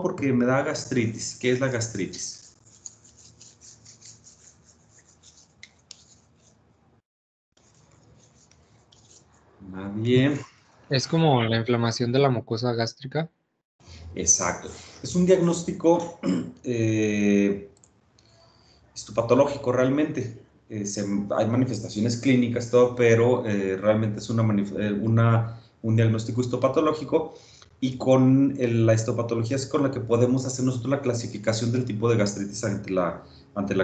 porque me da gastritis. ¿Qué es la gastritis? Nadie. Es como la inflamación de la mucosa gástrica. Exacto. Es un diagnóstico histopatológico realmente. Hay manifestaciones clínicas, todo, pero realmente es un diagnóstico histopatológico, y con la histopatología es con la que podemos hacer nosotros la clasificación del tipo de gastritis ante la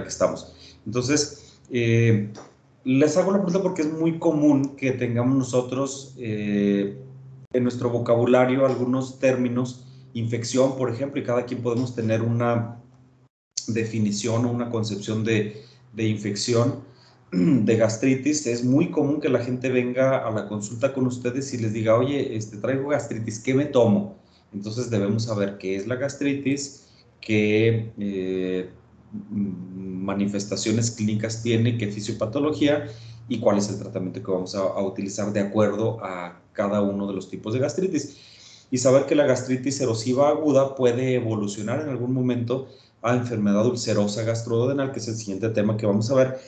que estamos. Entonces, les hago la pregunta porque es muy común que tengamos nosotros en nuestro vocabulario algunos términos, infección, por ejemplo, y cada quien podemos tener una definición o una concepción de infección, de gastritis. Es muy común que la gente venga a la consulta con ustedes y les diga, oye, traigo gastritis, ¿qué me tomo? Entonces debemos saber qué es la gastritis, qué manifestaciones clínicas tiene, qué fisiopatología y cuál es el tratamiento que vamos a utilizar de acuerdo a cada uno de los tipos de gastritis. Y saber que la gastritis erosiva aguda puede evolucionar en algún momento a enfermedad ulcerosa gastroduodenal, que es el siguiente tema que vamos a ver.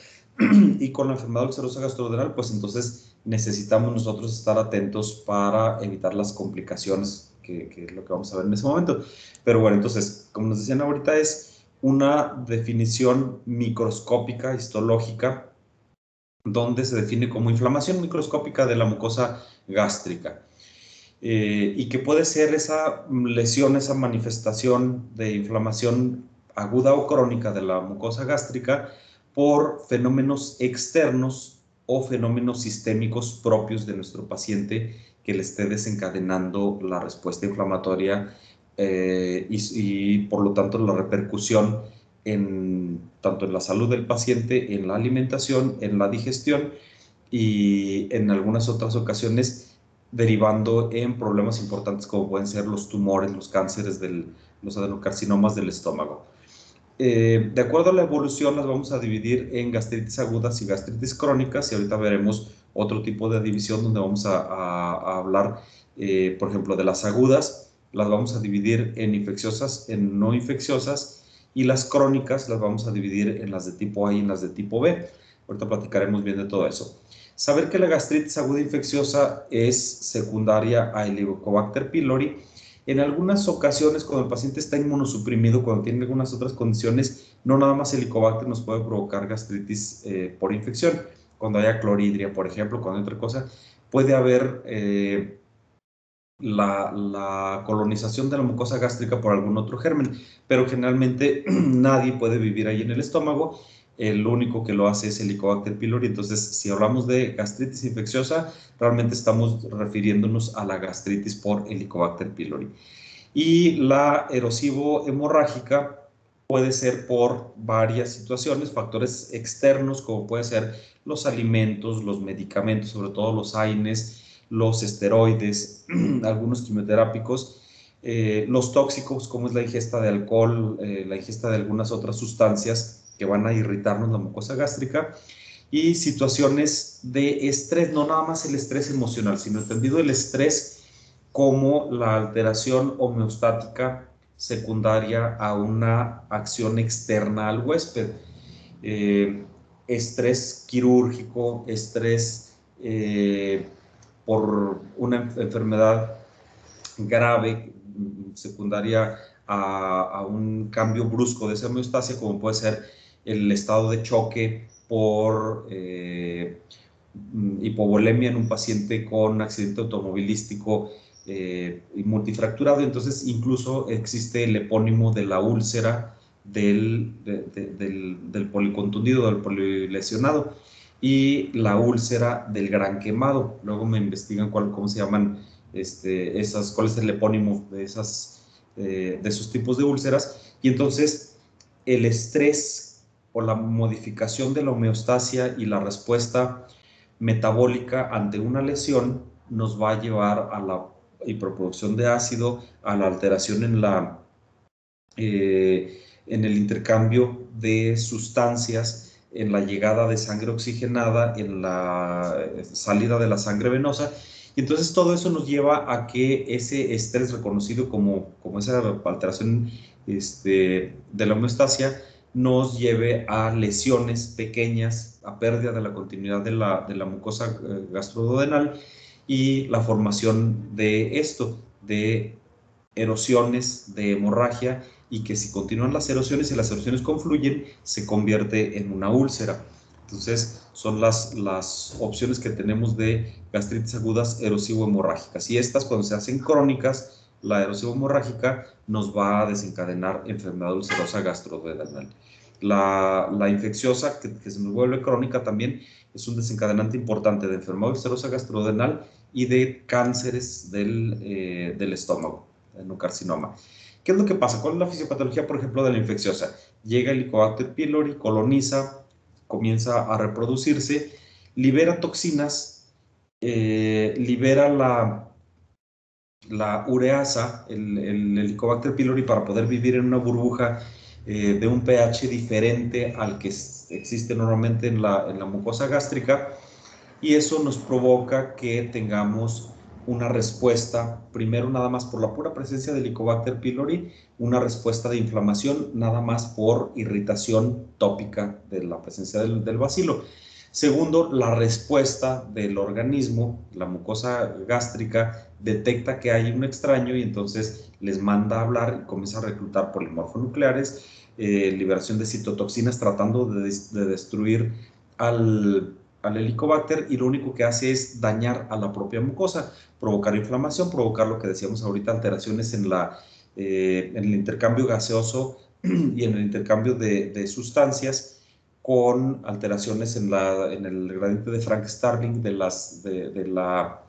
Y con la enfermedad ulcerosa gastroduodenal, pues entonces necesitamos nosotros estar atentos para evitar las complicaciones, que es lo que vamos a ver en ese momento. Pero bueno, entonces, como nos decían ahorita, es una definición microscópica, histológica, donde se define como inflamación microscópica de la mucosa gástrica. Y que puede ser esa lesión, esa manifestación de inflamación aguda o crónica de la mucosa gástrica por fenómenos externos o fenómenos sistémicos propios de nuestro paciente que le esté desencadenando la respuesta inflamatoria, y por lo tanto la repercusión tanto en la salud del paciente, en la alimentación, en la digestión, y en algunas otras ocasiones derivando en problemas importantes como pueden ser los tumores, los cánceres, los adenocarcinomas del estómago. De acuerdo a la evolución, las vamos a dividir en gastritis agudas y gastritis crónicas, y ahorita veremos otro tipo de división donde vamos a hablar, por ejemplo, de las agudas. Las vamos a dividir en infecciosas, en no infecciosas, y las crónicas las vamos a dividir en las de tipo A y en las de tipo B. Ahorita platicaremos bien de todo eso. Saber que la gastritis aguda infecciosa es secundaria a Helicobacter pylori. En algunas ocasiones, cuando el paciente está inmunosuprimido, cuando tiene algunas otras condiciones, no nada más Helicobacter nos puede provocar gastritis por infección. Cuando haya cloridria, por ejemplo, cuando hay otra cosa, puede haber la colonización de la mucosa gástrica por algún otro germen, pero generalmente nadie puede vivir ahí en el estómago. El único que lo hace es Helicobacter pylori. Entonces, si hablamos de gastritis infecciosa, realmente estamos refiriéndonos a la gastritis por Helicobacter pylori. Y la erosivo hemorrágica puede ser por varias situaciones, factores externos, como puede ser los alimentos, los medicamentos, sobre todo los AINES, los esteroides, algunos quimioterápicos, los tóxicos, como es la ingesta de alcohol, la ingesta de algunas otras sustancias que van a irritarnos la mucosa gástrica, y situaciones de estrés, no nada más el estrés emocional, sino entendido el estrés como la alteración homeostática secundaria a una acción externa al huésped. Eh, Estrés quirúrgico, estrés por una enfermedad grave secundaria a un cambio brusco de esa homeostasia, como puede ser el estado de choque por hipovolemia en un paciente con accidente automovilístico y multifracturado. Entonces, incluso existe el epónimo de la úlcera del policontundido, del polilesionado, y la úlcera del gran quemado. Luego me investigan cómo se llaman cuál es el epónimo de esos tipos de úlceras. Y entonces el estrés o la modificación de la homeostasia y la respuesta metabólica ante una lesión nos va a llevar a la hiperproducción de ácido, a la alteración en el intercambio de sustancias, en la llegada de sangre oxigenada, en la salida de la sangre venosa, Y entonces todo eso nos lleva a que ese estrés reconocido como esa alteración de la homeostasia nos lleve a lesiones pequeñas, a pérdida de la continuidad de la mucosa gastroduodenal y la formación de esto, de erosiones, de hemorragia, y que si continúan las erosiones y las erosiones confluyen, se convierte en una úlcera. Entonces, son las opciones que tenemos de gastritis agudas erosivo-hemorrágicas. Y estas, cuando se hacen crónicas, la erosivo-hemorrágica nos va a desencadenar enfermedad ulcerosa gastroduodenal. La infecciosa, que se nos vuelve crónica también, es un desencadenante importante de enfermedad ulcerosa gastroduodenal y de cánceres del estómago, adenocarcinoma. ¿Qué es lo que pasa? ¿Cuál es la fisiopatología, por ejemplo, de la infecciosa? Llega el Helicobacter pylori, coloniza, comienza a reproducirse, libera toxinas, libera la ureasa, el Helicobacter pylori, para poder vivir en una burbuja de un pH diferente al que existe normalmente en la mucosa gástrica, y eso nos provoca que tengamos una respuesta, primero nada más por la pura presencia del Helicobacter pylori, una respuesta de inflamación nada más por irritación tópica de la presencia del bacilo. Segundo, la respuesta del organismo, la mucosa gástrica, detecta que hay un extraño y entonces les manda a hablar y comienza a reclutar polimorfonucleares, liberación de citotoxinas tratando de destruir al Helicobacter, y lo único que hace es dañar a la propia mucosa, provocar inflamación, provocar lo que decíamos ahorita, alteraciones en el intercambio gaseoso y en el intercambio de sustancias, con alteraciones en el gradiente de Frank-Starling de la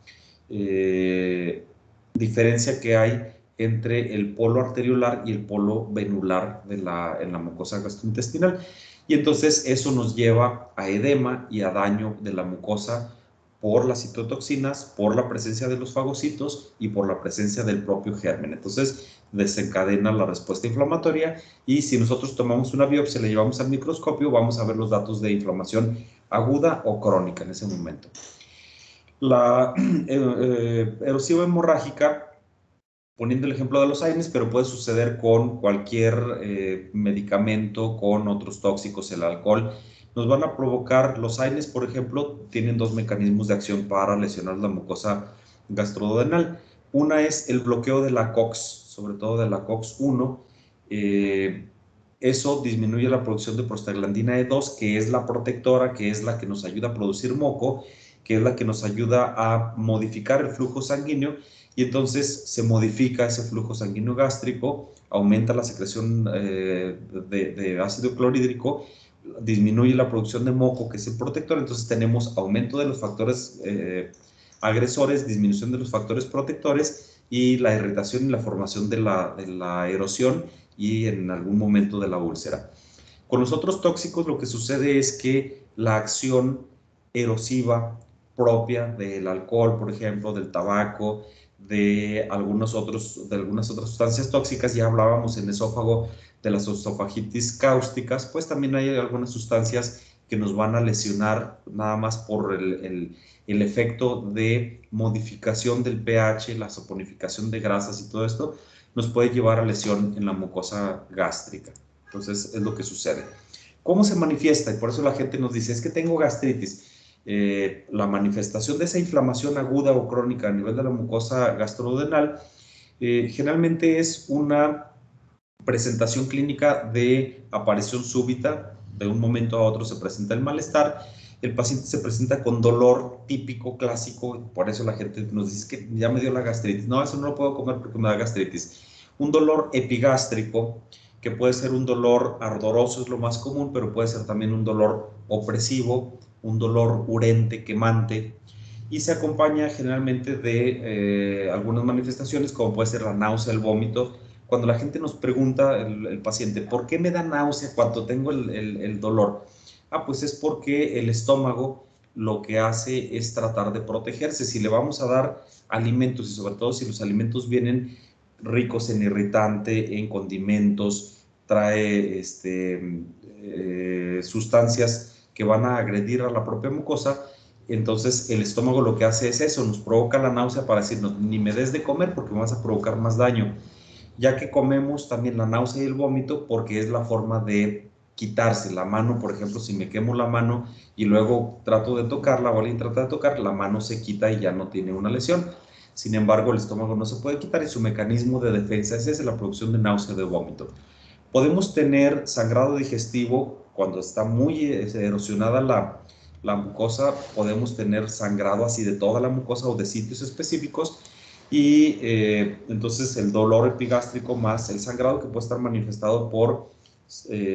diferencia que hay entre el polo arteriolar y el polo venular en la mucosa gastrointestinal. Y entonces eso nos lleva a edema y a daño de la mucosa por las citotoxinas, por la presencia de los fagocitos y por la presencia del propio germen. Entonces desencadena la respuesta inflamatoria, y si nosotros tomamos una biopsia, le llevamos al microscopio, vamos a ver los datos de inflamación aguda o crónica en ese momento. La erosiva hemorrágica, poniendo el ejemplo de los AINES, pero puede suceder con cualquier medicamento, con otros tóxicos, el alcohol. Nos van a provocar, los AINES, por ejemplo, tienen dos mecanismos de acción para lesionar la mucosa gastroduodenal. Una es el bloqueo de la COX, sobre todo de la COX-1. Eso disminuye la producción de prostaglandina E2, que es la protectora, que es la que nos ayuda a producir moco, que es la que nos ayuda a modificar el flujo sanguíneo, y entonces se modifica ese flujo sanguíneo gástrico, aumenta la secreción de ácido clorhídrico, disminuye la producción de moco, que es el protector. Entonces tenemos aumento de los factores agresores, disminución de los factores protectores, y la irritación y la formación de la erosión y en algún momento de la úlcera. Con los otros tóxicos lo que sucede es que la acción erosiva propia del alcohol, por ejemplo, del tabaco, de algunas otras sustancias tóxicas, ya hablábamos en esófago de las esofagitis cáusticas, pues también hay algunas sustancias que nos van a lesionar nada más por el efecto de modificación del pH, la saponificación de grasas y todo esto, nos puede llevar a lesión en la mucosa gástrica. Entonces es lo que sucede. ¿Cómo se manifiesta? Y por eso la gente nos dice, es que tengo gastritis. La manifestación de esa inflamación aguda o crónica a nivel de la mucosa gastroduodenal generalmente es una presentación clínica de aparición súbita, de un momento a otro se presenta el malestar, el paciente se presenta con dolor típico, clásico, por eso la gente nos dice que ya me dio la gastritis. No, eso no lo puedo comer porque me da gastritis. Un dolor epigástrico, que puede ser un dolor ardoroso, es lo más común, pero puede ser también un dolor opresivo, un dolor urente, quemante, y se acompaña generalmente de algunas manifestaciones, como puede ser la náusea, el vómito. Cuando la gente nos pregunta, el paciente, ¿por qué me da náusea cuando tengo el dolor? Pues es porque el estómago lo que hace es tratar de protegerse. Si le vamos a dar alimentos, y sobre todo si los alimentos vienen ricos en irritante, en condimentos, trae sustancias que van a agredir a la propia mucosa, Entonces el estómago lo que hace es eso, nos provoca la náusea para decirnos, ni me des de comer porque me vas a provocar más daño, ya que comemos también la náusea y el vómito porque es la forma de quitarse la mano. Por ejemplo, si me quemo la mano y luego trato de tocarla o alguien trata de tocar, la mano se quita y ya no tiene una lesión. Sin embargo, el estómago no se puede quitar y su mecanismo de defensa es ese, la producción de náusea, de vómito. Podemos tener sangrado digestivo cuando está muy erosionada la mucosa. Podemos tener sangrado así de toda la mucosa o de sitios específicos, y entonces el dolor epigástrico más el sangrado, que puede estar manifestado por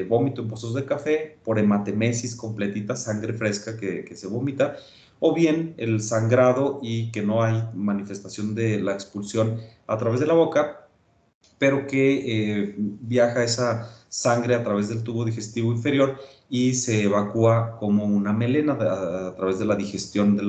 vómito en pozos de café, por hematemesis completita, sangre fresca que se vomita, o bien el sangrado y que no hay manifestación de la expulsión a través de la boca, pero que viaja esa sangre a través del tubo digestivo inferior y se evacúa como una melena a través de la digestión de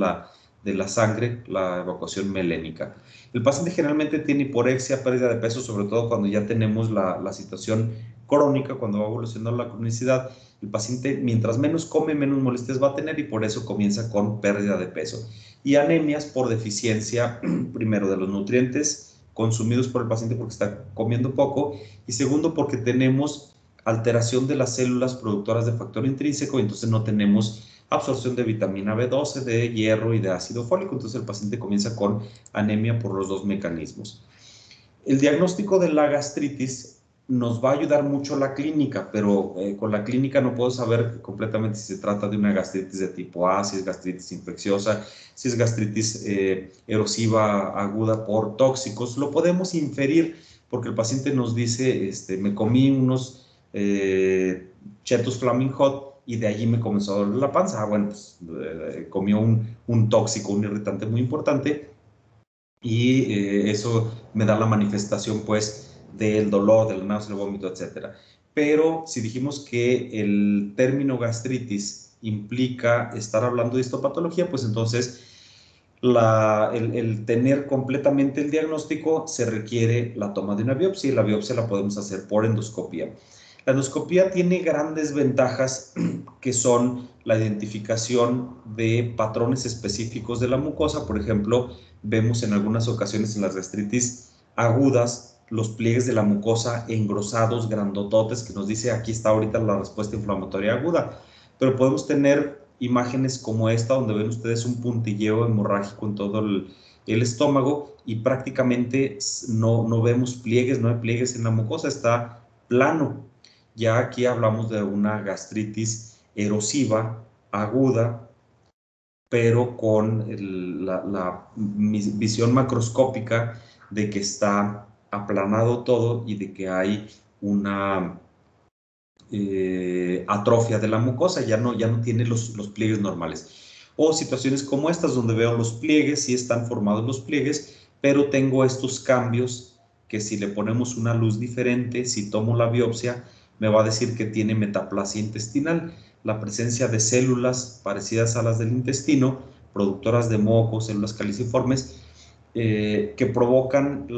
la sangre, la evacuación melénica. El paciente generalmente tiene hiporexia, pérdida de peso, sobre todo cuando ya tenemos la situación crónica, cuando va evolucionando la cronicidad. El paciente, mientras menos come, menos molestias va a tener, y por eso comienza con pérdida de peso. Y anemias por deficiencia, primero, de los nutrientes consumidos por el paciente porque está comiendo poco, y segundo, porque tenemos alteración de las células productoras de factor intrínseco, y entonces no tenemos absorción de vitamina B12, de hierro y de ácido fólico. Entonces el paciente comienza con anemia por los dos mecanismos. El diagnóstico de la gastritis nos va a ayudar mucho la clínica, pero con la clínica no puedo saber completamente si se trata de una gastritis de tipo A, si es gastritis infecciosa, si es gastritis erosiva aguda por tóxicos. Lo podemos inferir porque el paciente nos dice, me comí unos Cheetos Flaming Hot y de allí me comenzó a doler la panza. Bueno, pues comió un tóxico, un irritante muy importante, y eso me da la manifestación pues del dolor, del náusea, del vómito, etcétera. Pero si dijimos que el término gastritis implica estar hablando de histopatología, pues entonces el tener completamente el diagnóstico se requiere la toma de una biopsia, y la biopsia la podemos hacer por endoscopía. La endoscopía tiene grandes ventajas que son la identificación de patrones específicos de la mucosa. Por ejemplo, vemos en algunas ocasiones en las gastritis agudas los pliegues de la mucosa engrosados, grandototes, que nos dice aquí está ahorita la respuesta inflamatoria aguda. Pero podemos tener imágenes como esta, donde ven ustedes un puntilleo hemorrágico en todo el estómago, y prácticamente no vemos pliegues, no hay pliegues en la mucosa, está plano. Ya aquí hablamos de una gastritis erosiva aguda, pero con la visión macroscópica de que está aplanado todo y de que hay una atrofia de la mucosa, ya no tiene los pliegues normales. O situaciones como estas, donde veo los pliegues, sí están formados los pliegues, pero tengo estos cambios que si le ponemos una luz diferente, si tomo la biopsia, me va a decir que tiene metaplasia intestinal, la presencia de células parecidas a las del intestino, productoras de moco, células caliciformes, que provocan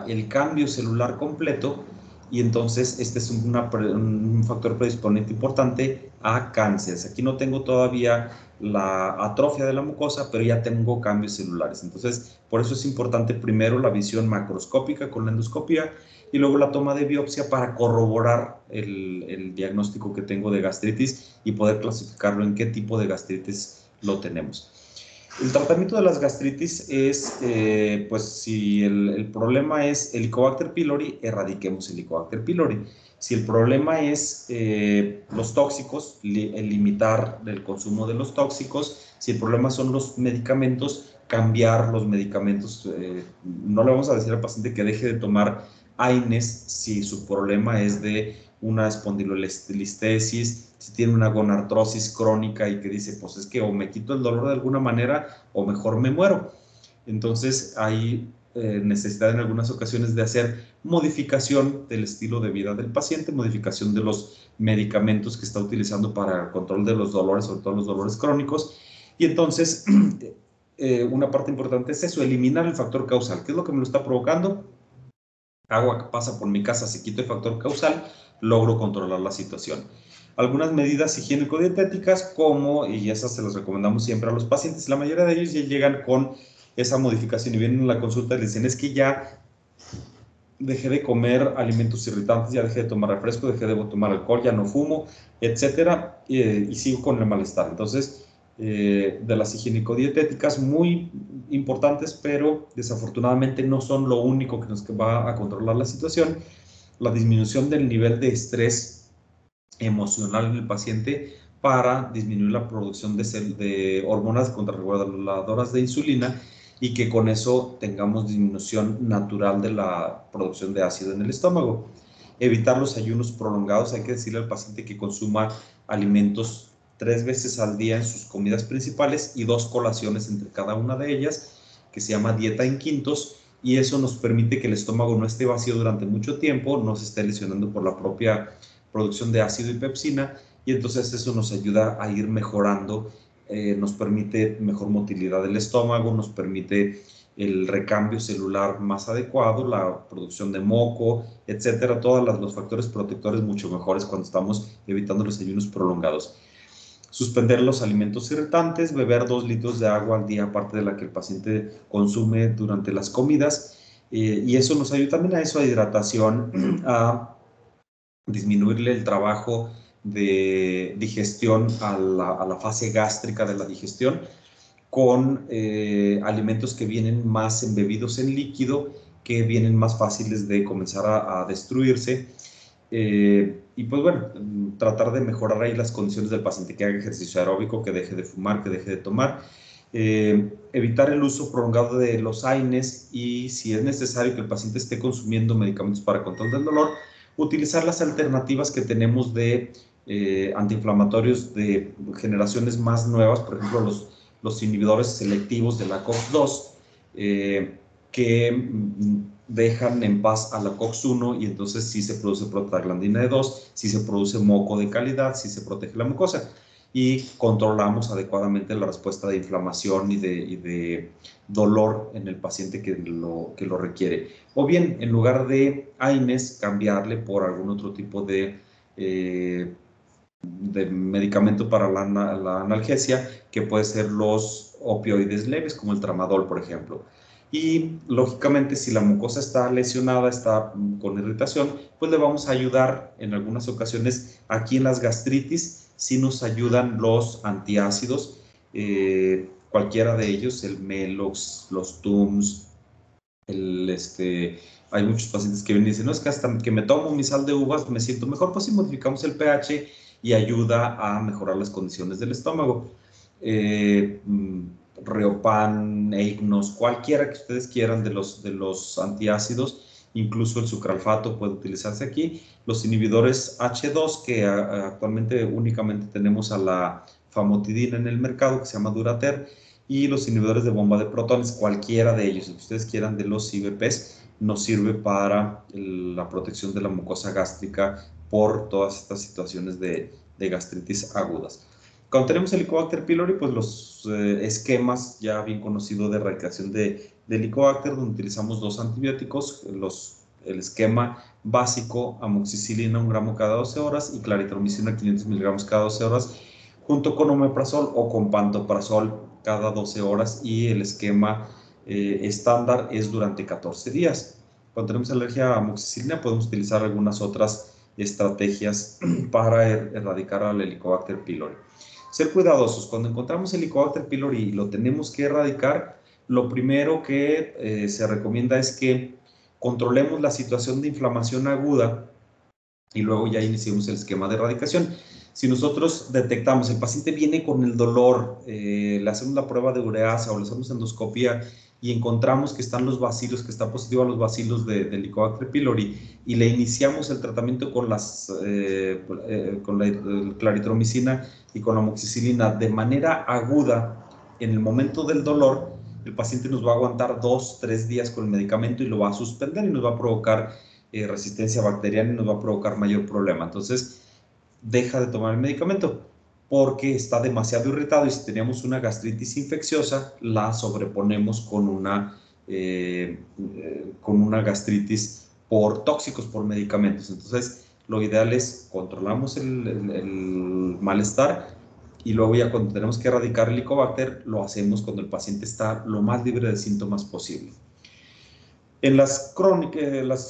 el cambio celular completo, y entonces este es un factor predisponente importante a cánceres. Aquí no tengo todavía la atrofia de la mucosa, pero ya tengo cambios celulares. Entonces, por eso es importante primero la visión macroscópica con la endoscopia, y luego la toma de biopsia para corroborar el diagnóstico que tengo de gastritis y poder clasificarlo en qué tipo de gastritis lo tenemos. El tratamiento de las gastritis es, pues si el problema es Helicobacter pylori, erradiquemos Helicobacter pylori. Si el problema es los tóxicos, el limitar el consumo de los tóxicos. Si el problema son los medicamentos, cambiar los medicamentos. No le vamos a decir al paciente que deje de tomar AINES si su problema es de una espondilolistesis, si tiene una gonartrosis crónica y que dice, pues es que o me quito el dolor de alguna manera o mejor me muero. Entonces hay necesidad en algunas ocasiones de hacer modificación del estilo de vida del paciente, modificación de los medicamentos que está utilizando para el control de los dolores, sobre todo los dolores crónicos. Y entonces una parte importante es eso, eliminar el factor causal. ¿Qué es lo que me lo está provocando? Agua que pasa por mi casa, si quito el factor causal, logro controlar la situación. algunas medidas higiénico-dietéticas, como, y esas se las recomendamos siempre a los pacientes, la mayoría de ellos ya llegan con esa modificación y vienen a la consulta y les dicen, es que ya dejé de comer alimentos irritantes, ya dejé de tomar refresco, dejé de tomar alcohol, ya no fumo, etcétera, y sigo con el malestar. Entonces, de las higiénico-dietéticas muy importantes, pero desafortunadamente no son lo único que nos va a controlar la situación. La disminución del nivel de estrés emocional en el paciente para disminuir la producción de hormonas contrarreguladoras de insulina y que con eso tengamos disminución natural de la producción de ácido en el estómago. Evitar los ayunos prolongados, hay que decirle al paciente que consuma alimentos 3 veces al día en sus comidas principales y 2 colaciones entre cada una de ellas, que se llama dieta en quintos, y eso nos permite que el estómago no esté vacío durante mucho tiempo, no se esté lesionando por la propia producción de ácido y pepsina, y entonces eso nos ayuda a ir mejorando, nos permite mejor motilidad del estómago, nos permite el recambio celular más adecuado, la producción de moco, etcétera, todos los factores protectores mucho mejores cuando estamos evitando los ayunos prolongados. Suspender los alimentos irritantes, beber 2 litros de agua al día, aparte de la que el paciente consume durante las comidas, y eso nos ayuda también a eso, a hidratación, a disminuirle el trabajo de digestión a la fase gástrica de la digestión, con alimentos que vienen más embebidos en líquido, que vienen más fáciles de comenzar a destruirse. Y pues bueno, tratar de mejorar ahí las condiciones del paciente, que haga ejercicio aeróbico, que deje de fumar, que deje de tomar. Evitar el uso prolongado de los AINES y, si es necesario que el paciente esté consumiendo medicamentos para control del dolor, utilizar las alternativas que tenemos de antiinflamatorios de generaciones más nuevas, por ejemplo los inhibidores selectivos de la COX-2, que dejan en paz a la COX-1 y entonces sí se produce prostaglandina de 2, sí se produce moco de calidad, sí se protege la mucosa y controlamos adecuadamente la respuesta de inflamación y de dolor en el paciente que lo requiere. O bien, en lugar de AINES, cambiarle por algún otro tipo de medicamento para la analgesia, que puede ser los opioides leves, como el tramadol, por ejemplo. Y lógicamente, si la mucosa está lesionada, está con irritación, pues le vamos a ayudar en algunas ocasiones. Aquí en las gastritis sí nos ayudan los antiácidos, cualquiera de ellos, el Melox, los Tums, hay muchos pacientes que vienen y dicen, no, es que hasta que me tomo mi sal de uvas me siento mejor. Pues sí, modificamos el pH y ayuda a mejorar las condiciones del estómago. Riopan, Eignos, cualquiera que ustedes quieran de los antiácidos, incluso el sucralfato puede utilizarse aquí. Los inhibidores H2, que actualmente únicamente tenemos a la famotidina en el mercado, que se llama Durater, y los inhibidores de bomba de protones, cualquiera de ellos, si ustedes quieran, de los IBPs, nos sirve para la protección de la mucosa gástrica por todas estas situaciones de gastritis agudas. Cuando tenemos Helicobacter pylori, pues los esquemas ya bien conocidos de erradicación de Helicobacter, donde utilizamos 2 antibióticos, el esquema básico, amoxicilina 1 gramo cada 12 horas y claritromicina 500 miligramos cada 12 horas, junto con omeprazol o con pantoprazol cada 12 horas, y el esquema estándar es durante 14 días. Cuando tenemos alergia a amoxicilina, podemos utilizar algunas otras estrategias para erradicar al Helicobacter pylori. Ser cuidadosos. Cuando encontramos Helicobacter pylori y lo tenemos que erradicar, lo primero que se recomienda es que controlemos la situación de inflamación aguda y luego ya iniciamos el esquema de erradicación. Si nosotros detectamos, el paciente viene con el dolor, le hacemos la prueba de ureasa o le hacemos endoscopia y encontramos que están los bacilos, que está positivo a los bacilos de Helicobacter pylori, y le iniciamos el tratamiento con la claritromicina y con la amoxicilina de manera aguda en el momento del dolor, el paciente nos va a aguantar 2-3 días con el medicamento y lo va a suspender y nos va a provocar resistencia bacteriana y nos va a provocar mayor problema. Entonces, deja de tomar el medicamento porque está demasiado irritado, y si teníamos una gastritis infecciosa, la sobreponemos con una gastritis por tóxicos, por medicamentos. Entonces, lo ideal es controlamos el malestar y luego ya cuando tenemos que erradicar el Helicobacter, lo hacemos cuando el paciente está lo más libre de síntomas posible. En las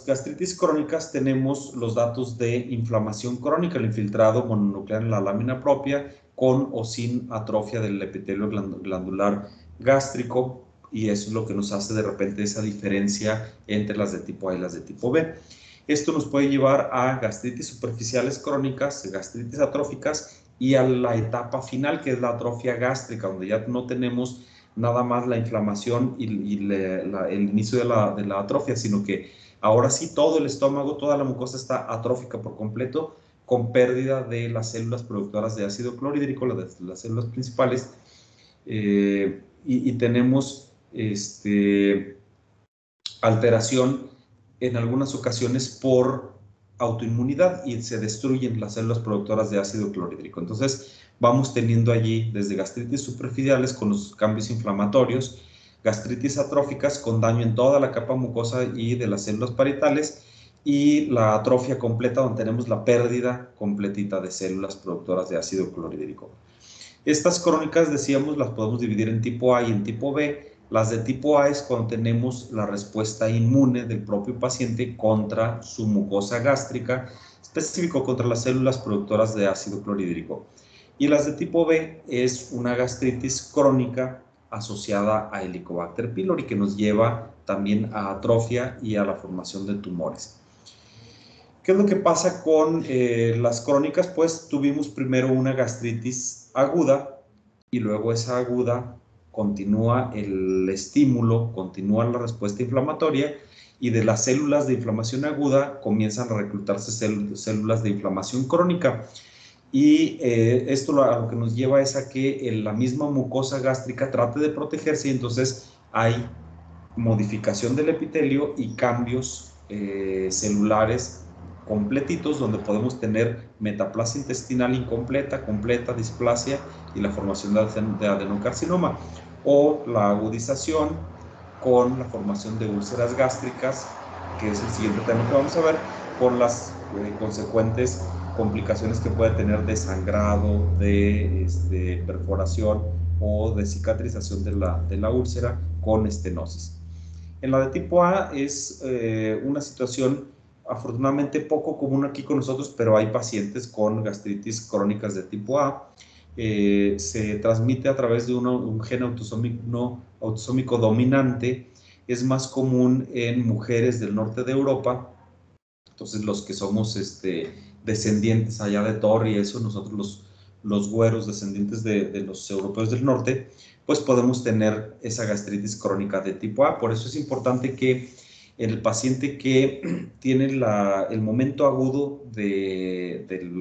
gastritis crónicas tenemos los datos de inflamación crónica, el infiltrado mononuclear en la lámina propia, con o sin atrofia del epitelio glandular gástrico, y eso es lo que nos hace de repente esa diferencia entre las de tipo A y las de tipo B. Esto nos puede llevar a gastritis superficiales crónicas, gastritis atróficas y a la etapa final, que es la atrofia gástrica, donde ya no tenemos nada más la inflamación y el inicio de la atrofia, sino que ahora sí todo el estómago, toda la mucosa está atrófica por completo, con pérdida de las células productoras de ácido clorhídrico, las células principales, y tenemos alteración en algunas ocasiones por autoinmunidad y se destruyen las células productoras de ácido clorhídrico. Entonces, vamos teniendo allí desde gastritis superficiales con los cambios inflamatorios, gastritis atróficas con daño en toda la capa mucosa y de las células parietales, y la atrofia completa, donde tenemos la pérdida completita de células productoras de ácido clorhídrico. Estas crónicas, decíamos, las podemos dividir en tipo A y en tipo B. Las de tipo A es cuando tenemos la respuesta inmune del propio paciente contra su mucosa gástrica, específico contra las células productoras de ácido clorhídrico. Y las de tipo B es una gastritis crónica asociada a Helicobacter pylori, que nos lleva también a atrofia y a la formación de tumores. ¿Qué es lo que pasa con las crónicas? Pues tuvimos primero una gastritis aguda y luego esa aguda continúa el estímulo, continúa la respuesta inflamatoria, y de las células de inflamación aguda comienzan a reclutarse células de inflamación crónica. Y esto a lo que nos lleva es a que la misma mucosa gástrica trate de protegerse, y entonces hay modificación del epitelio y cambios celulares completitos, donde podemos tener metaplasia intestinal incompleta, completa, displasia y la formación de adenocarcinoma, o la agudización con la formación de úlceras gástricas, que es el siguiente tema que vamos a ver, con las consecuentes complicaciones que puede tener de sangrado, de perforación o de cicatrización de la úlcera con estenosis. En la de tipo A es una situación afortunadamente poco común aquí con nosotros, pero hay pacientes con gastritis crónicas de tipo A. Se transmite a través de un gen autosómico dominante. Es más común en mujeres del norte de Europa. Entonces, los que somos descendientes allá de Thor y eso, nosotros los güeros descendientes de los europeos del norte, pues podemos tener esa gastritis crónica de tipo A. Por eso es importante que el paciente que tiene el momento agudo del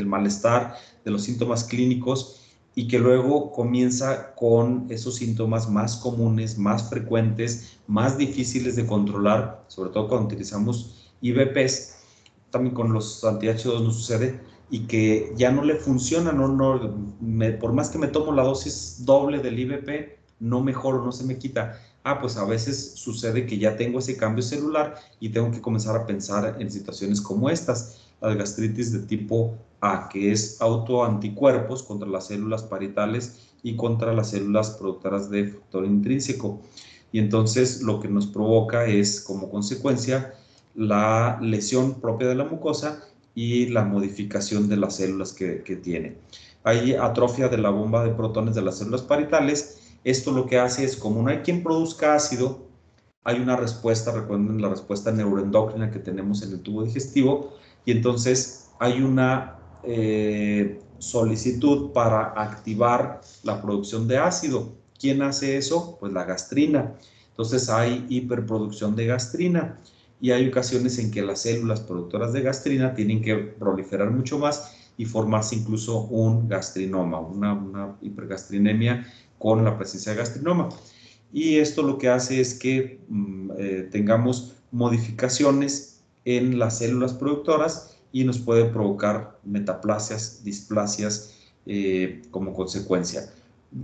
malestar, de los síntomas clínicos, y que luego comienza con esos síntomas más comunes, más frecuentes, más difíciles de controlar, sobre todo cuando utilizamos IVPs, también con los anti-H2 no sucede, y que ya no le funciona, por más que me tomo la dosis doble del IVP, no mejoro, no se me quita. Pues a veces sucede que ya tengo ese cambio celular y tengo que comenzar a pensar en situaciones como estas, la gastritis de tipo A, que es autoanticuerpos contra las células parietales y contra las células productoras de factor intrínseco. Y entonces lo que nos provoca es, como consecuencia, la lesión propia de la mucosa y la modificación de las células que tiene. Hay atrofia de la bomba de protones de las células parietales. Esto lo que hace es, como no hay quien produzca ácido, hay una respuesta, recuerden la respuesta neuroendocrina que tenemos en el tubo digestivo, y entonces hay una solicitud para activar la producción de ácido. ¿Quién hace eso? Pues la gastrina. Entonces hay hiperproducción de gastrina, y hay ocasiones en que las células productoras de gastrina tienen que proliferar mucho más y formarse incluso un gastrinoma, una hipergastrinemia con la presencia de gastrinoma. Y esto lo que hace es que tengamos modificaciones en las células productoras y nos puede provocar metaplasias, displasias como consecuencia.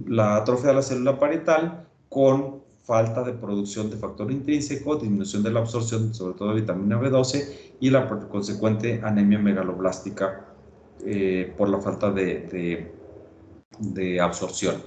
La atrofia de la célula parietal con falta de producción de factor intrínseco, disminución de la absorción, sobre todo de vitamina B12, y la consecuente anemia megaloblástica por la falta de absorción.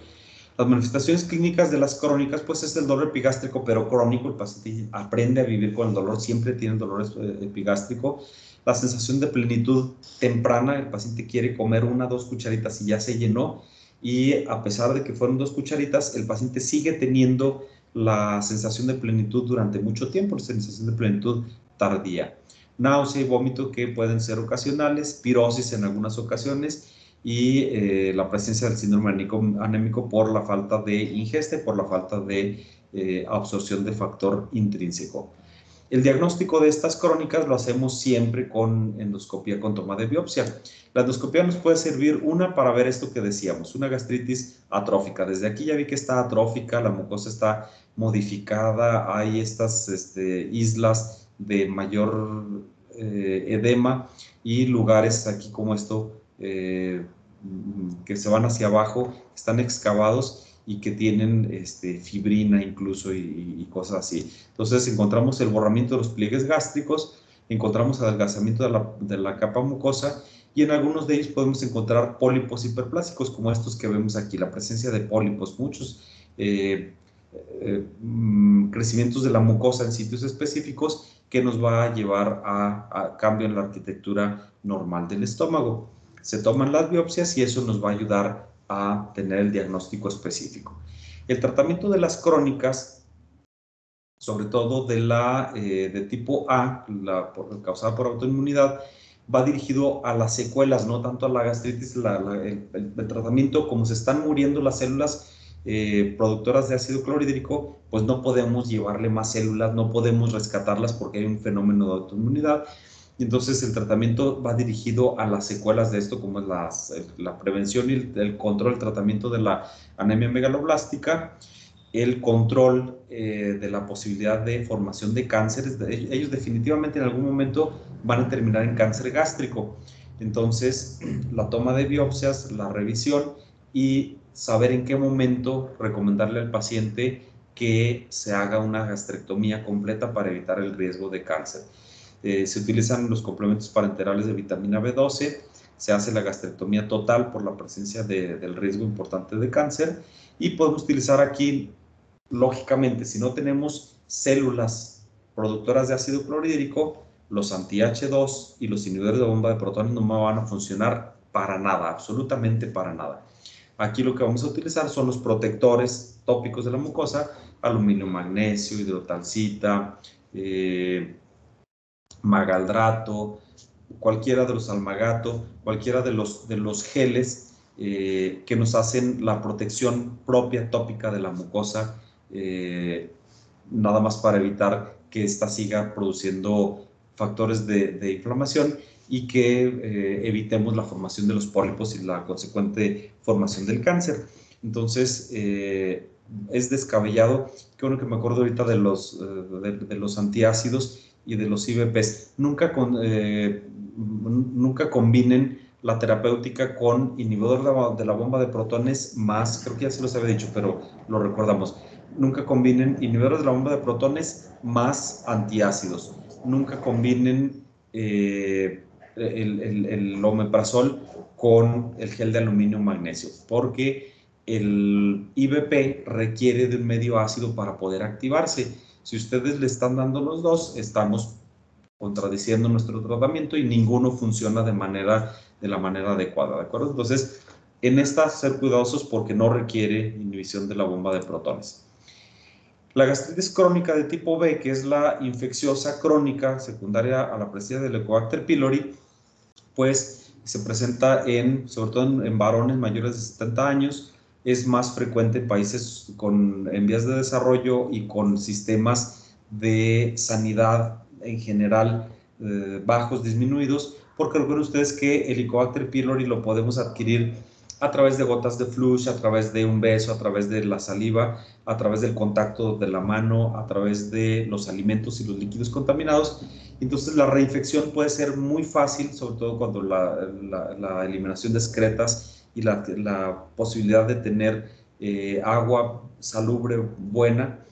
Las manifestaciones clínicas de las crónicas, pues es el dolor epigástrico, pero crónico. El paciente aprende a vivir con el dolor, siempre tiene dolor epigástrico. La sensación de plenitud temprana, el paciente quiere comer 1 o 2 cucharitas y ya se llenó, y a pesar de que fueron 2 cucharitas, el paciente sigue teniendo la sensación de plenitud durante mucho tiempo, la sensación de plenitud tardía. Náusea y vómito que pueden ser ocasionales, pirosis en algunas ocasiones, y la presencia del síndrome anémico por la falta de ingesta y por la falta de absorción de factor intrínseco. El diagnóstico de estas crónicas lo hacemos siempre con endoscopía con toma de biopsia. La endoscopía nos puede servir, para ver esto que decíamos, una gastritis atrófica. Desde aquí ya vi que está atrófica, la mucosa está modificada, hay estas islas de mayor edema y lugares aquí como esto que se van hacia abajo, están excavados y que tienen fibrina incluso y cosas así. Entonces encontramos el borramiento de los pliegues gástricos, encontramos adelgazamiento de la capa mucosa, y en algunos de ellos podemos encontrar pólipos hiperplásicos como estos que vemos aquí, la presencia de pólipos, muchos crecimientos de la mucosa en sitios específicos que nos va a llevar a cambio en la arquitectura normal del estómago. Se toman las biopsias y eso nos va a ayudar a tener el diagnóstico específico. El tratamiento de las crónicas, sobre todo de tipo A, causada por autoinmunidad, va dirigido a las secuelas, no tanto a la gastritis. El tratamiento, como se están muriendo las células productoras de ácido clorhídrico, pues no podemos llevarle más células, no podemos rescatarlas porque hay un fenómeno de autoinmunidad. Y entonces el tratamiento va dirigido a las secuelas de esto, como es la prevención y el control, el tratamiento de la anemia megaloblástica, el control de la posibilidad de formación de cánceres. Ellos definitivamente en algún momento van a terminar en cáncer gástrico. Entonces, la toma de biopsias, la revisión y saber en qué momento recomendarle al paciente que se haga una gastrectomía completa para evitar el riesgo de cáncer. Se utilizan los complementos parenterales de vitamina B12, se hace la gastrectomía total por la presencia del riesgo importante de cáncer, y podemos utilizar aquí, lógicamente, si no tenemos células productoras de ácido clorhídrico, los anti-H2 y los inhibidores de bomba de protones no van a funcionar para nada, absolutamente para nada. Aquí lo que vamos a utilizar son los protectores tópicos de la mucosa, aluminio, magnesio, hidrotalcita, magaldrato, cualquiera de los almagato, cualquiera de los geles que nos hacen la protección propia tópica de la mucosa, nada más para evitar que ésta siga produciendo factores de inflamación y que evitemos la formación de los pólipos y la consecuente formación del cáncer. Entonces, es descabellado. Qué bueno que me acuerdo ahorita de los antiácidos y de los IVPs. Nunca combinen la terapéutica con inhibidor de la bomba de protones más, creo que ya se los había dicho, pero lo recordamos. Nunca combinen inhibidores de la bomba de protones más antiácidos. Nunca combinen el omeprazol con el gel de aluminio magnesio, porque el IVP requiere de un medio ácido para poder activarse. Si ustedes le están dando los dos, estamos contradiciendo nuestro tratamiento y ninguno funciona de la manera adecuada, ¿de acuerdo? Entonces, en esta, ser cuidadosos porque no requiere inhibición de la bomba de protones. La gastritis crónica de tipo B, que es la infecciosa crónica secundaria a la presencia del Helicobacter pylori, pues se presenta sobre todo en varones mayores de 70 años, es más frecuente en países en vías de desarrollo y con sistemas de sanidad en general bajos, disminuidos, porque recuerden ustedes que el Helicobacter pylori lo podemos adquirir a través de gotas de flush, a través de un beso, a través de la saliva, a través del contacto de la mano, a través de los alimentos y los líquidos contaminados. Entonces la reinfección puede ser muy fácil, sobre todo cuando la eliminación de excretas y la posibilidad de tener agua salubre buena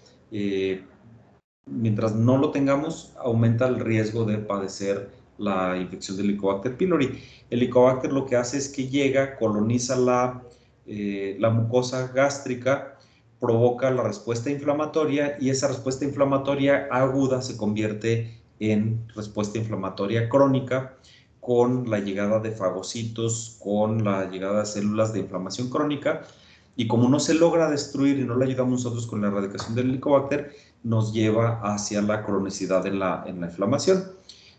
mientras no lo tengamos, aumenta el riesgo de padecer la infección del Helicobacter pylori. El Helicobacter lo que hace es que llega, coloniza la mucosa gástrica, provoca la respuesta inflamatoria y esa respuesta inflamatoria aguda se convierte en respuesta inflamatoria crónica con la llegada de fagocitos, con la llegada de células de inflamación crónica, y como no se logra destruir y no le ayudamos nosotros con la erradicación del Helicobacter, nos lleva hacia la cronicidad en la inflamación.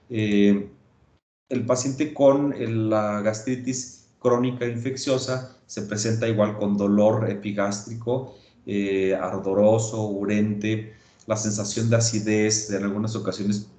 El paciente con la gastritis crónica infecciosa se presenta igual con dolor epigástrico, ardoroso, urente, la sensación de acidez, en algunas ocasiones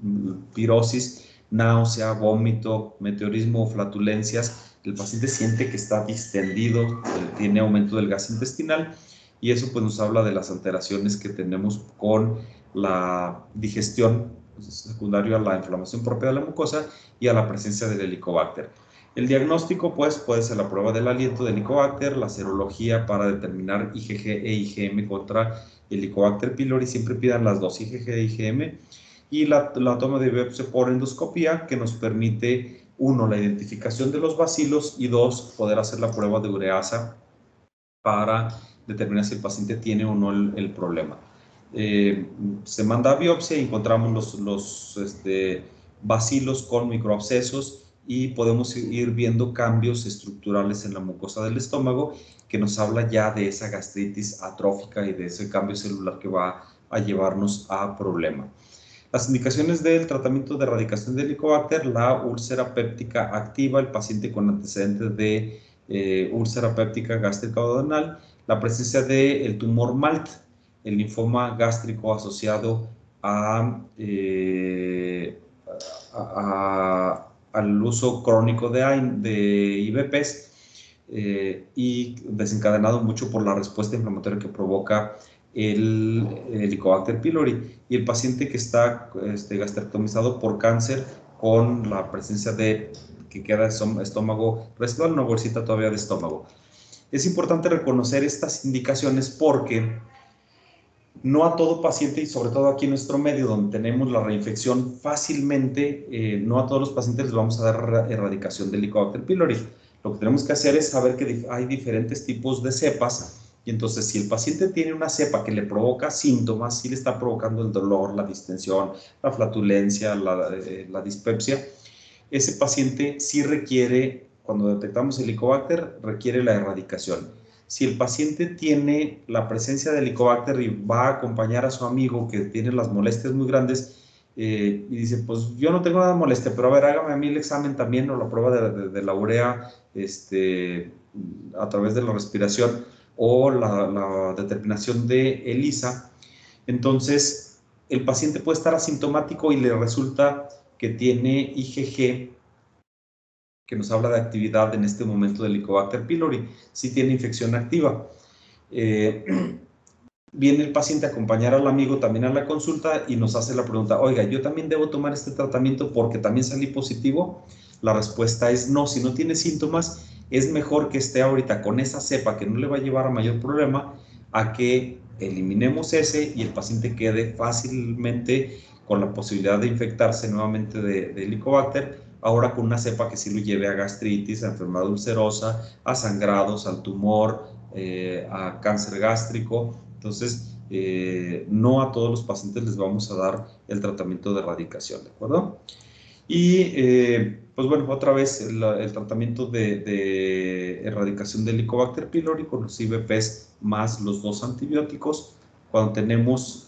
pirosis, náusea, vómito, meteorismo o flatulencias. El paciente siente que está distendido, tiene aumento del gas intestinal, y eso pues nos habla de las alteraciones que tenemos con la digestión secundaria a la inflamación propia de la mucosa y a la presencia del Helicobacter. El diagnóstico pues puede ser la prueba del aliento del Helicobacter, la serología para determinar IgG e IgM contra Helicobacter pylori, siempre pidan las dos, IgG e IgM, y la toma de biopsia por endoscopía, que nos permite, uno, la identificación de los bacilos, y dos, poder hacer la prueba de ureasa para determinar si el paciente tiene o no el problema. Se manda a biopsia y encontramos los bacilos con microabscesos y podemos ir viendo cambios estructurales en la mucosa del estómago, que nos habla ya de esa gastritis atrófica y de ese cambio celular que va a llevarnos a problema. Las indicaciones del tratamiento de erradicación del Helicobacter: la úlcera péptica activa, el paciente con antecedentes de úlcera péptica gástrica duodenal, la presencia del tumor MALT, el linfoma gástrico asociado al uso crónico de IVPs, y desencadenado mucho por la respuesta inflamatoria que provoca el Helicobacter pylori, y el paciente que está gastrectomizado por cáncer con la presencia de que queda estómago residual, una bolsita todavía de estómago. Es importante reconocer estas indicaciones porque no a todo paciente, y sobre todo aquí en nuestro medio donde tenemos la reinfección fácilmente, no a todos los pacientes les vamos a dar erradicación del Helicobacter pylori. Lo que tenemos que hacer es saber que hay diferentes tipos de cepas, y entonces si el paciente tiene una cepa que le provoca síntomas, si le está provocando el dolor, la distensión, la flatulencia, la dispepsia, ese paciente sí requiere, cuando detectamos el Helicobacter, requiere la erradicación. Si el paciente tiene la presencia del Helicobacter y va a acompañar a su amigo que tiene las molestias muy grandes, y dice, pues yo no tengo nada de molestia, pero a ver, hágame a mí el examen también, o la prueba de la urea a través de la respiración, o la determinación de ELISA. Entonces, el paciente puede estar asintomático y le resulta que tiene IgG, que nos habla de actividad en este momento del Helicobacter pylori, sí tiene infección activa. Viene el paciente a acompañar al amigo también a la consulta y nos hace la pregunta, oiga, ¿yo también debo tomar este tratamiento porque también salí positivo? La respuesta es no. Si no tiene síntomas, es mejor que esté ahorita con esa cepa que no le va a llevar a mayor problema, a que eliminemos ese y el paciente quede fácilmente con la posibilidad de infectarse nuevamente de Helicobacter, ahora con una cepa que sí lo lleve a gastritis, a enfermedad ulcerosa, a sangrados, al tumor, a cáncer gástrico. Entonces, no a todos los pacientes les vamos a dar el tratamiento de erradicación, ¿de acuerdo? Y, pues bueno, otra vez el tratamiento de erradicación del Helicobacter pylori con los IVPs más los dos antibióticos. Cuando tenemos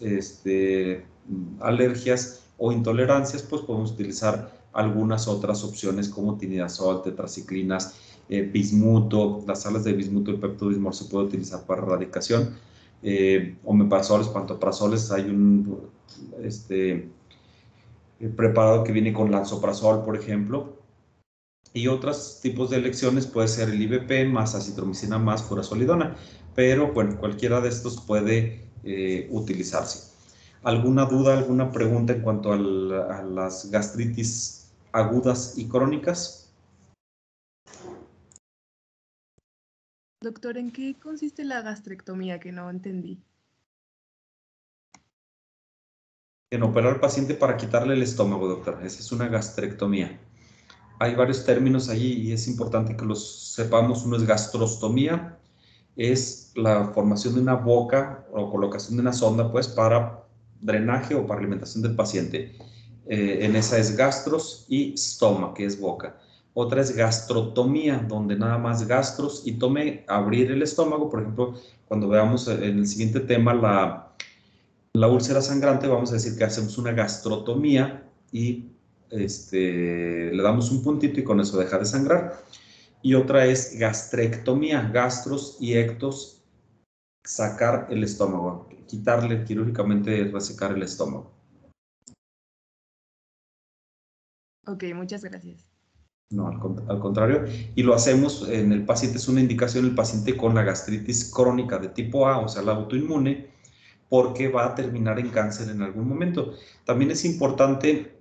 alergias o intolerancias, pues podemos utilizar algunas otras opciones como tinidazol, tetraciclinas, bismuto. Las sales de bismuto y peptobismol se puede utilizar para erradicación. Omeprazoles, pantoprazoles, hay un preparado que viene con lansoprazol, por ejemplo, y otros tipos de elecciones puede ser el IVP más acitromicina más furazolidona, pero bueno, cualquiera de estos puede utilizarse. ¿Alguna duda, alguna pregunta en cuanto a las gastritis agudas y crónicas? Doctor, ¿en qué consiste la gastrectomía? Que no entendí. en operar al paciente para quitarle el estómago, doctor. Esa es una gastrectomía. Hay varios términos allí y es importante que los sepamos. Uno es gastrostomía, es la formación de una boca o colocación de una sonda, pues, para drenaje o para alimentación del paciente. En esa es gastros y stoma, que es boca. Otra es gastrotomía, donde nada más gastros y tome abrir el estómago. Por ejemplo, cuando veamos en el siguiente tema la úlcera sangrante, vamos a decir que hacemos una gastrotomía y le damos un puntito y con eso deja de sangrar. Y otra es gastrectomía, gastros y ectos, sacar el estómago, quitarle quirúrgicamente, resecar el estómago. Ok, muchas gracias. No, al contrario. Y lo hacemos en el paciente, es una indicación el paciente con la gastritis crónica de tipo A, o sea, la autoinmune, porque va a terminar en cáncer en algún momento. También es importante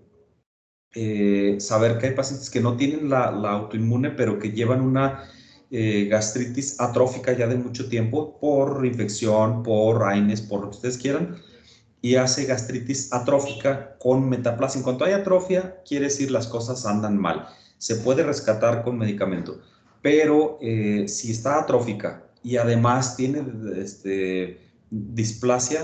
saber que hay pacientes que no tienen la autoinmune, pero que llevan una gastritis atrófica ya de mucho tiempo por infección, por AINES, por lo que ustedes quieran, y hace gastritis atrófica con metaplasia. En cuanto hay atrofia, quiere decir las cosas andan mal. Se puede rescatar con medicamento, pero si está atrófica y además tiene displasia,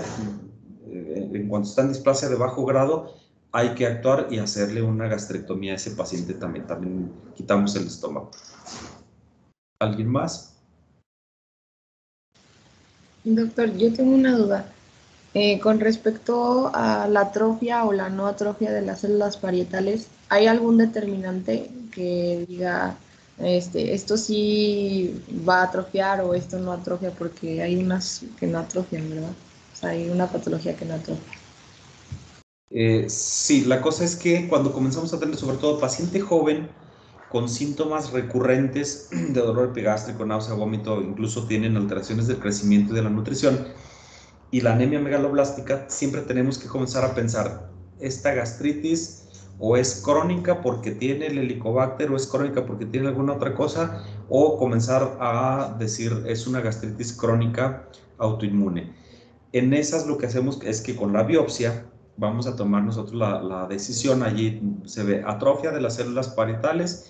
en cuanto está en displasia de bajo grado, hay que actuar y hacerle una gastrectomía a ese paciente también. También quitamos el estómago. ¿Alguien más? Doctor, yo tengo una duda. Con respecto a la atrofia o la no atrofia de las células parietales, ¿hay algún determinante que diga, esto sí va a atrofiar o esto no atrofia? Porque hay unas que no atrofian, ¿verdad? O sea, hay una patología que no atrofia. Sí, la cosa es que cuando comenzamos a tener, sobre todo paciente joven, con síntomas recurrentes de dolor epigástrico, náusea, vómito, incluso tienen alteraciones del crecimiento y de la nutrición, y la anemia megaloblástica, siempre tenemos que comenzar a pensar, esta gastritis o es crónica porque tiene el helicobacter o es crónica porque tiene alguna otra cosa, o comenzar a decir, es una gastritis crónica autoinmune. En esas lo que hacemos es que con la biopsia vamos a tomar nosotros la decisión. Allí se ve atrofia de las células parietales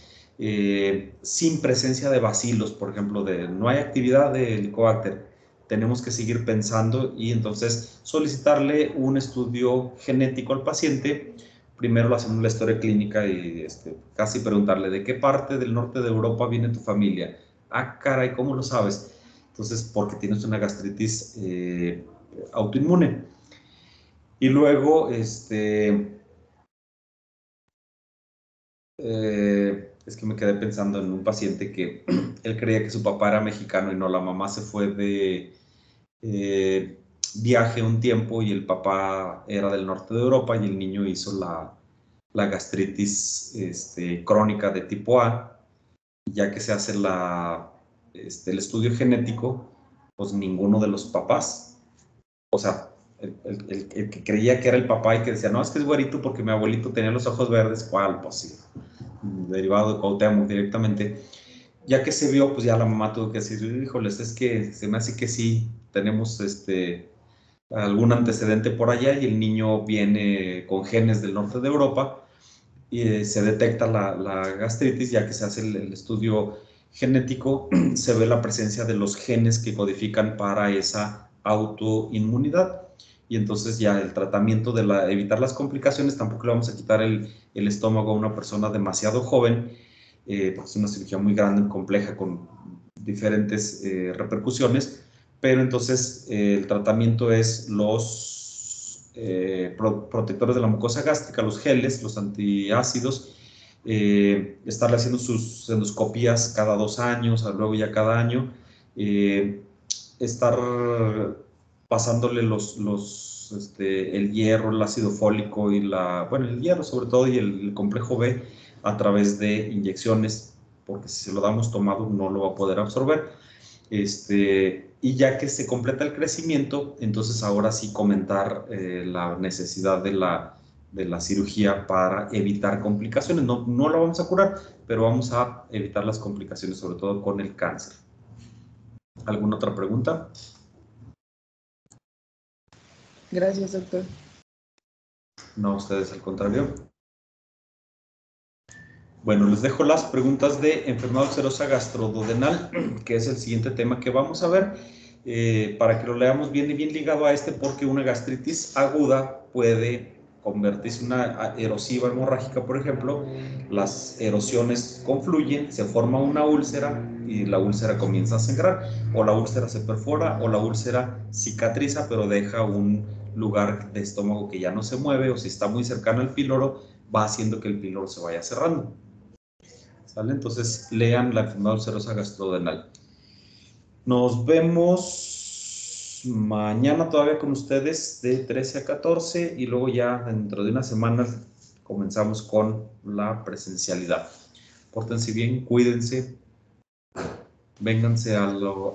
sin presencia de bacilos, por ejemplo, no hay actividad de Helicobacter. Tenemos que seguir pensando y entonces solicitarle un estudio genético al paciente. Primero le hacemos la historia clínica y casi preguntarle de qué parte del norte de Europa viene tu familia. Ah, caray, ¿cómo lo sabes? Entonces, porque tienes una gastritis autoinmune. Y luego, es que me quedé pensando en un paciente que él creía que su papá era mexicano y no, la mamá se fue de viaje un tiempo y el papá era del norte de Europa y el niño hizo la gastritis crónica de tipo A. Ya que se hace el estudio genético, pues ninguno de los papás, o sea, el que creía que era el papá y que decía, no, es que es güerito porque mi abuelito tenía los ojos verdes, ¿cuál? Pues sí, derivado de Cuauhtémoc directamente. Ya que se vio, pues ya la mamá tuvo que decir, híjoles, es que se me hace que sí, tenemos algún antecedente por allá y el niño viene con genes del norte de Europa y se detecta la gastritis, ya que se hace el estudio genético, se ve la presencia de los genes que codifican para esa autoinmunidad. Y entonces ya el tratamiento de evitar las complicaciones, tampoco le vamos a quitar el estómago a una persona demasiado joven, porque es una cirugía muy grande, compleja, con diferentes repercusiones, pero entonces el tratamiento es los protectores de la mucosa gástrica, los geles, los antiácidos, estarle haciendo sus endoscopías cada 2 años, luego ya cada año, estar pasándole el hierro, el ácido fólico y el hierro sobre todo y el complejo B a través de inyecciones, porque si se lo damos tomado no lo va a poder absorber. Y ya que se completa el crecimiento, entonces ahora sí comentar la necesidad de la cirugía para evitar complicaciones. No, no la vamos a curar, pero vamos a evitar las complicaciones, sobre todo con el cáncer. ¿Alguna otra pregunta? Gracias, doctor. No, ustedes al contrario. Bueno, les dejo las preguntas de enfermedad ulcerosa gastroduodenal, que es el siguiente tema que vamos a ver, para que lo leamos bien y bien ligado a este, porque una gastritis aguda puede convertirse en una erosiva hemorrágica, por ejemplo. Las erosiones confluyen, se forma una úlcera y la úlcera comienza a sangrar, o la úlcera se perfora, o la úlcera cicatriza, pero deja un lugar de estómago que ya no se mueve, o si está muy cercano al píloro, va haciendo que el píloro se vaya cerrando. ¿Sale? Entonces, lean la enfermedad ulcerosa gastroduodenal. Nos vemos mañana todavía con ustedes de 13 a 14 y luego ya dentro de unas semanas comenzamos con la presencialidad. Pórtense bien, cuídense, vénganse a lo